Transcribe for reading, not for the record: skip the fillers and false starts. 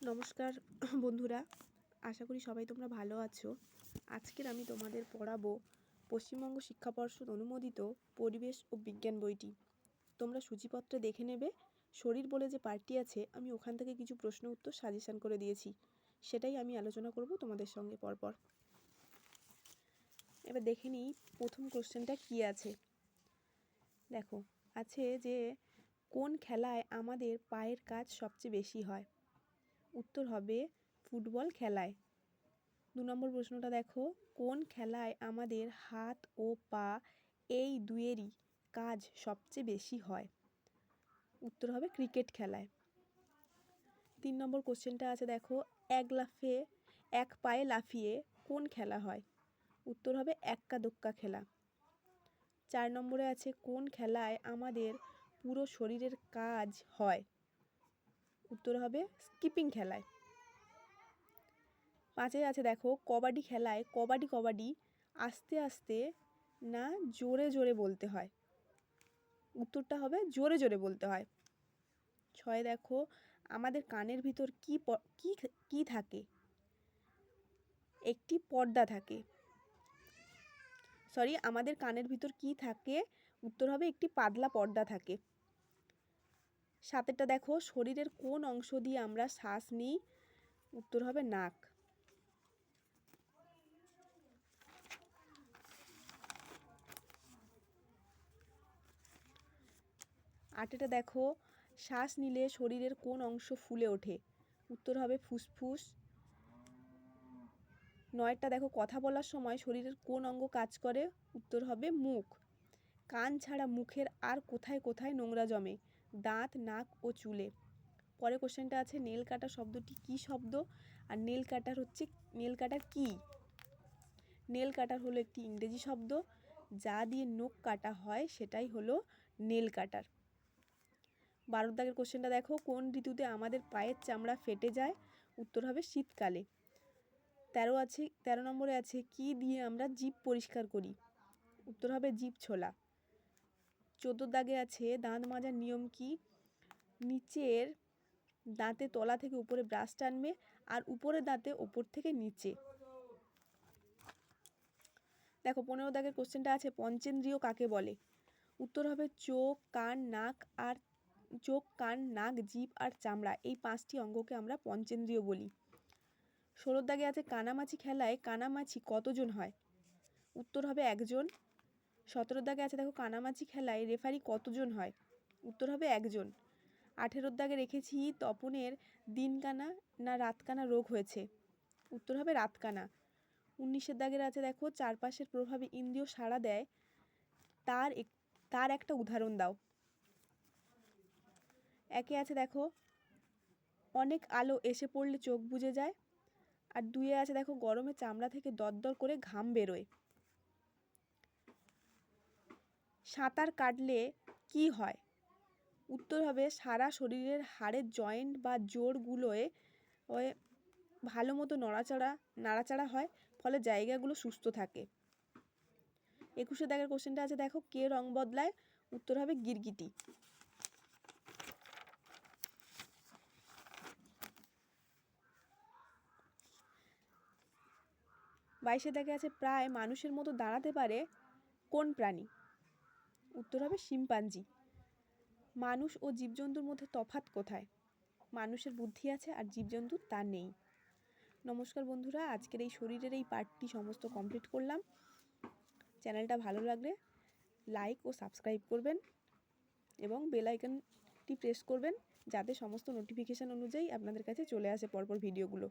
নমস্কার বন্ধুরা, আশা করি সবাই তোমরা ভালো আছো। আজকের আমি তোমাদের পড়াবো পশ্চিমবঙ্গ শিক্ষা পর্ষদ অনুমোদিত পরিবেশ ও বিজ্ঞান বইটি। তোমরা সূচিপত্রে দেখে নেবে। শরীর বলে যে পার্টটি আছে, আমি ওখান থেকে কিছু প্রশ্ন উত্তর সাজেশন করে দিয়েছি, সেটাই আমি আলোচনা করব তোমাদের সঙ্গে পরপর। এবার দেখে নিই প্রথম কোশ্চেনটা কী আছে। দেখো, আছে যে কোন খেলায় আমাদের পায়ের কাজ সবচেয়ে বেশি হয়? উত্তর হবে ফুটবল খেলায়। 2 নম্বর প্রশ্নটা দেখো, কোন খেলায় আমাদের হাত ও পা এই দুয়েরই কাজ সবচেয়ে বেশি হয়? উত্তর হবে ক্রিকেট খেলায়। 3 নম্বর কোশ্চেনটা আছে দেখো, এক পায়ে লাফিয়ে কোন খেলা হয়? উত্তর হবে এক্কা দোক্কা খেলা। 4 নম্বরে আছে কোন খেলায় আমাদের পুরো শরীরের কাজ হয়? উত্তর হবে স্কিপিং খেলায়। 5 আছে দেখো, কবাডি খেলায় কবাডি আস্তে আস্তে না জোরে জোরে বলতে হয়? উত্তরটা হবে জোরে জোরে বলতে হয়। 6 দেখো, আমাদের কানের ভিতর কি থাকে? একটি পর্দা থাকে। আমাদের কানের ভিতর কি থাকে? উত্তর হবে একটি পাতলা পর্দা থাকে। 7টা দেখো, শরীরের কোন অংশ দিয়ে আমরা শ্বাস নিই? উত্তর হবে নাক। 8টা দেখো, শ্বাস নিলে শরীরের কোন অংশ ফুলে ওঠে? উত্তর হবে ফুসফুস। 9টা দেখো, কথা বলার সময় শরীরের কোন অঙ্গ কাজ করে? উত্তর হবে মুখ। কান ছাড়া মুখের আর কোথায় কোথায় নোংরা জমে? দাঁত, নাক ও চুলে। পরে কোশ্চেনটা আছে, নেল কাটার শব্দটি কী শব্দ? আর নেল কাটার কি? নেল কাটার হলো একটি ইংরেজি শব্দ, যা দিয়ে নখ কাটা হয় সেটাই হলো নেল কাটার। 12 দাগের কোশ্চেনটা দেখো, কোন ঋতুতে আমাদের পায়ের চামড়া ফেটে যায়? উত্তর হবে শীতকালে। 13 নম্বরে আছে, কি দিয়ে আমরা জিভ পরিষ্কার করি? উত্তর হবে জিভ ছোলা। 14 দাগে আছে, দাঁত মাজার নিয়ম কি? নিচের দাঁতে তলা থেকে উপরে ব্রাশ টানবে, আর উপরের দাঁতে ওপর থেকে নিচে। দেখো 15 দাগের কোশ্চেনটা আছে, পঞ্চেন্দ্রিয় কাকে বলে? উত্তর হবে চোখ, কান, নাক, জিভ আর চামড়া, এই 5টি অঙ্গকে আমরা পঞ্চেন্দ্রিয় বলি। 16 দাগে আছে, কানামাছি খেলায় কানামাছি কতজন হয়? উত্তর হবে 1জন। 17 দাগে আছে দেখো, কানামাছি খেলায় রেফারি কতজন হয়? উত্তর হবে 1জন। 18 দাগে রেখেছি, তপনের দিনকানা না রাতকানা রোগ হয়েছে? উত্তর হবে রাতকানা। 19 দাগের আছে দেখো, চারপাশের প্রভাবে ইন্দ্রিয় সাড়া দেয়, তার একটা উদাহরণ দাও। 1 আছে দেখো, অনেক আলো এসে পড়লে চোখ বুজে যায়। আর 2 আছে দেখো, গরমে চামড়া থেকে দরদর করে ঘাম বেরোয়। সাঁতার কাটলে কি হয়? উত্তর হবে সারা শরীরের হাড়ের জয়েন্ট বা জোড়গুলোয় ভালো মতো নাড়াচাড়া হয়, ফলে জায়গাগুলো সুস্থ থাকে। 21 দাগের কোশ্চেনটা আছে দেখো, কে রং বদলায়? উত্তর হবে গিরগিটি। 22 দাগে আছে, প্রায় মানুষের মতো দাঁড়াতে পারে কোন প্রাণী? উত্তর হবে শিম্পাঞ্জি। মানুষ ও জীবজন্তুর মধ্যে তফাৎ কোথায়? মানুষের বুদ্ধি আছে আর জীবজন্তুর তা নেই। নমস্কার বন্ধুরা, আজকের এই শরীরের এই পার্টটি সমস্ত কমপ্লিট করলাম। চ্যানেলটা ভালো লাগলে লাইক ও সাবস্ক্রাইব করবেন এবং বেল আইকনটি প্রেস করবেন, যাতে সমস্ত নোটিফিকেশান অনুযায়ী আপনাদের কাছে চলে আসে পরপর ভিডিওগুলো।